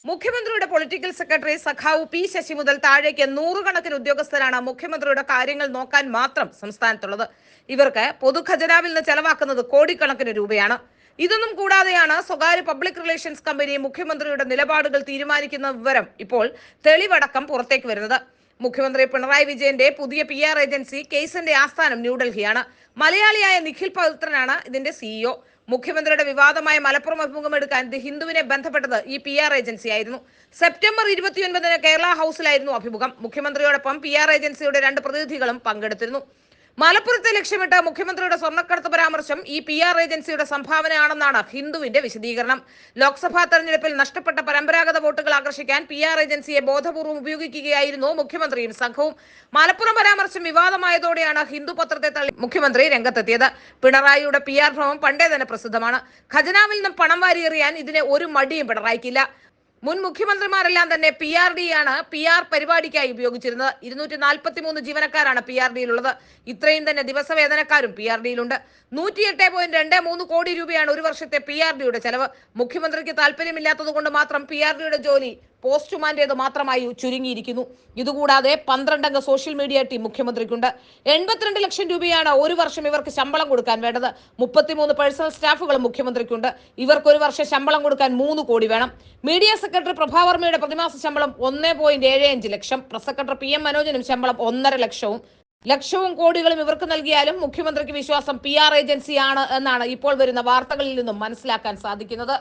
മുഖ്യമന്ത്രിയുടെ political secretary സഖാവ് P Sasi മുതൽ താഴേക്ക് നൂറുകണക്കിന് ഉദ്യോഗസ്ഥരാണ് മുഖ്യമന്ത്രിയുടെ കാര്യങ്ങൾ നോക്കാൻ മാത്രം സംസ്ഥാനത്തുള്ളത്. ഇവർക്ക് പൊതുഖജനാവിൽ നിന്ന് ചെലവാക്കുന്നത് കോടിക്കണക്കിന് രൂപയാണ്. ഇതൊന്നും കൂടാതെയാണ് സ്വകാര്യ പബ്ലിക് റിലേഷൻസ് കമ്പനി മുഖ്യമന്ത്രിയുടെ നിലപാടുകൾ തീരുമാനിക്കുന്ന വിവരം ഇപ്പോൾ തെളിവടക്കം പുറത്തേക്ക് വരുന്നത്. മുഖ്യമന്ത്രി പിണറായി വിജയന്റെ പുതിയ PR ഏജൻസി കേസിന്റെ ആസ്ഥാനം ന്യൂഡൽഹിയാണ്. മലയാളിയായ നിഖിൽ പവിത്രനാണ് ഇതിന്റെ CEO. മുഖ്യമന്ത്രിയുടെ വിവാദമായ മലപ്പുറം അഭിമുഖം എടുക്കാൻ ദി ഹിന്ദുവിനെ ബന്ധപ്പെട്ടത് ഈ PR ഏജൻസി ആയിരുന്നു. സെപ്റ്റംബർ 29 കേരള ഹൗസിലായിരുന്നു അഭിമുഖം. മുഖ്യമന്ത്രിയോടൊപ്പം PR ഏജൻസിയുടെ 2 പ്രതിനിധികളും പങ്കെടുത്തിരുന്നു. മലപ്പുറത്തെ ലക്ഷ്യമിട്ട് മുഖ്യമന്ത്രിയുടെ സ്വർണ്ണക്കടത്ത് പരാമർശം ഈ PR ഏജൻസിയുടെ സംഭാവനയാണെന്നാണ് ഹിന്ദുവിന്റെ വിശദീകരണം. ലോക്സഭാ തെരഞ്ഞെടുപ്പിൽ നഷ്ടപ്പെട്ട പരമ്പരാഗത വോട്ടുകൾ ആകർഷിക്കാൻ PR ഏജൻസിയെ ബോധപൂർവ്വം ഉപയോഗിക്കുകയായിരുന്നു മുഖ്യമന്ത്രിയും സംഘവും. മലപ്പുറം പരാമർശം വിവാദമായതോടെയാണ് ഹിന്ദു പത്രത്തെ തള്ളി മുഖ്യമന്ത്രി രംഗത്തെത്തിയത്. പിണറായിയുടെ PR ഭ്രമം പണ്ടേ തന്നെ പ്രസിദ്ധമാണ്. ഖജനാവിൽ നിന്നും പണം വാരിയെറിയാൻ ഇതിനെ ഒരു മടിയും പിണറായിക്കില്ല. മുൻ മുഖ്യമന്ത്രിമാരെല്ലാം തന്നെ PRD ആണ് PR പരിപാടിക്കായി ഉപയോഗിച്ചിരുന്നത്. 243 ജീവനക്കാരാണ് PRDയിലുള്ളത്. ഇത്രയും തന്നെ ദിവസവേതനക്കാരും PRDയിലുണ്ട്. 108.23 കോടി രൂപയാണ് ഒരു വർഷത്തെ PRDയുടെ ചെലവ്. മുഖ്യമന്ത്രിക്ക് താല്പര്യമില്ലാത്തത് കൊണ്ട് മാത്രം PRDയുടെ ജോലി പോസ്റ്റുമാന്റേത് മാത്രമായി ചുരുങ്ങിയിരിക്കുന്നു. ഇതുകൂടാതെ 12 അംഗ സോഷ്യൽ മീഡിയ ടീം മുഖ്യമന്ത്രിക്കുണ്ട്. 82 ലക്ഷം രൂപയാണ് ഒരു വർഷം ഇവർക്ക് ശമ്പളം കൊടുക്കാൻ വേണ്ടത്. 33 പേഴ്സണൽ സ്റ്റാഫുകളും മുഖ്യമന്ത്രിക്കുണ്ട്. ഇവർക്ക് ഒരു വർഷം ശമ്പളം കൊടുക്കാൻ 3 കോടി വേണം. മീഡിയ സെക്രട്ടറി പ്രഭാവർമ്മയുടെ പ്രതിമാസ ശമ്പളം 1.75 ലക്ഷം. പ്രസ് സെക്രട്ടറി PM മനോജിനും ശമ്പളം 1.5 ലക്ഷവും കോടികളും ഇവർക്ക് നൽകിയാലും മുഖ്യമന്ത്രിക്ക് വിശ്വാസം PR ഏജൻസിയാണ് എന്നാണ് ഇപ്പോൾ വരുന്ന വാർത്തകളിൽ നിന്നും മനസ്സിലാക്കാൻ സാധിക്കുന്നത്.